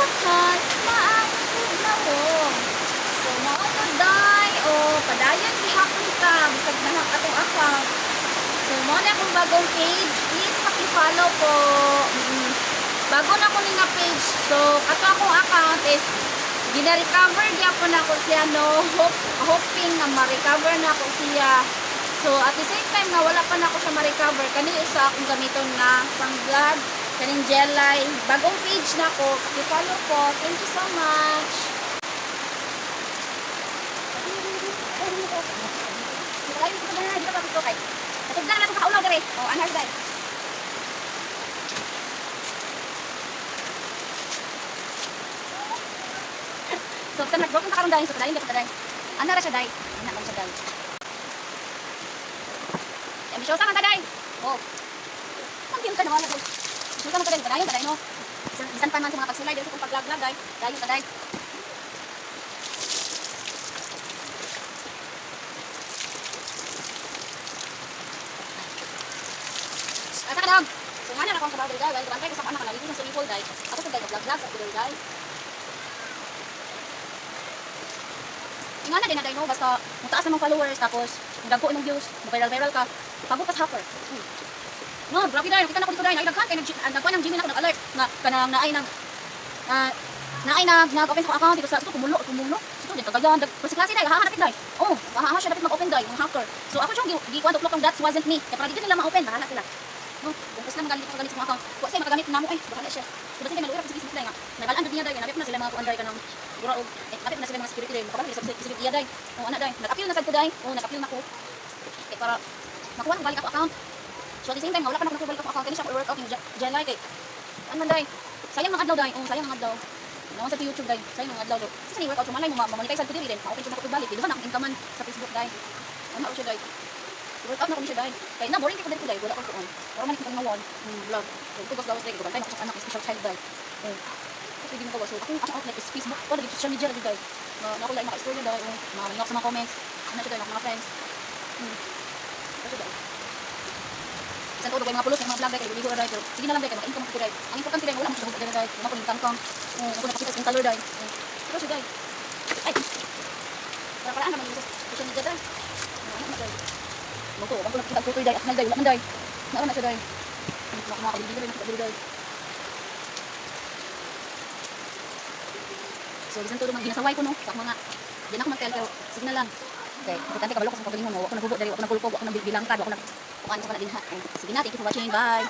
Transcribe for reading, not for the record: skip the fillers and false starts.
lahat maayos na mo. So, mao to day, o padayon gihapon ka, bisag nahak atong account. So, mao na akong bagong page, please paki-follow po. Bago na ko nga page, so ato akong account is gina-recover gyapon ako siya, no, hoping na ma-recover na ako siya. So, at the same time nga wala pa na ako siya ma-recover, kanil isa akong gamiton na pang-vlog, kaning Jelay. Bagong page na ko, paki-follow po. Thank you so much. Lain ko na dito pa dito kay. Kasugdan na ko kaulaw dire. Oh, anhar dai. So, sa nag-broken pa karon dai, so dai dai. Ana ra siya dai. Ana man siya dai. Show sa dai. Oh. Ang diyan ka na wala ko. Show sa dai, dai no. Bisan pa man sa mga pagsulay dito sa pag-vlog dai. Dai sa dai. Asa ka dog? So nga na akong sabaw dai, well, bantay ko sa anak na dito sa people dai. Ako sa dai vlog sa video dai. Ingana din na dai no, basta mutaas namang followers tapos dagko imong views, viral ka. Pagbukas hacker. No, grabe dai, kita na ko dito dai, nagkan kay nagkuan ng Gmail ako nag-alert na kanang naay nag-open sa account dito sa kumulo. Ito dito kagayan kasi klase dai, hahanap dai. Oh, haha siya dapat mag-open dai, ng hacker. So ako siyang gi-kuan to clock that wasn't me. Kaya para dito nila ma-open, bahala sila. No, kung gusto na magalit sa account, kuha siya magagamit namo bahala siya. So basta may maluwira sa Facebook dai nga. Nagalaan niya dai, nabip na sila mga kuan dai kanang gura og nabip na sila mga security dai, makabalik sa security dai. Oh, ana dai, nag-appeal na sad ko dai. Oh, nag-appeal na ko. Kaya para makuha ko balik ako account. So at the same time, wala pa na ako balik ako account. Kaya siya workout yung Jelay kay. Ano man dai? Sayang mga adlaw dai. Oh, sayang mga adlaw. Naman sa YouTube dai. Sayang mga adlaw. Kasi ni workout malay mo ma-monetize ko diri din. Ma-open ko na ko balik. Di ba na income man sa Facebook dai. Ano siya dai? Workout na ko siya dai. Kaya na boring ko dai ko dai. Wala ko tuon. Pero man ko ngawon. Vlog. Ko gusto daw dai ko bantay ako sa anak special child dai. Oh. Kasi di mo ko so akong outlet is Facebook. Wala di social media dai. Na ako like maka-explore dai. Mga sa mga comments. Ano siya dai mga friends. Kasi dai. Sa todo kay mga pulos mga vlog dai kay ligo dai pero sige na lang dai kay ma-income ko dai. Ang importante dai wala mo sa dai dai. Wala ko income kang. Ako nakita sa color dai. Pero si dai. Ay. Para naman yung social media dai. Ano dai. Mo ko bang nakita ko dai at dai wala man dai. Naon na siya dai. Mga ligo dai nakita dai. So bisan todo man ginasaway ko no sa mga di na ako mag-tell pero sige na lang. Okay, importante kabalo ko sa pagalingon mo. Ako naghubo dali, ako nagulpo, ako nagbilangkad, ako nag kuan sa kanila dinha. Sige na, thank you for watching. Bye.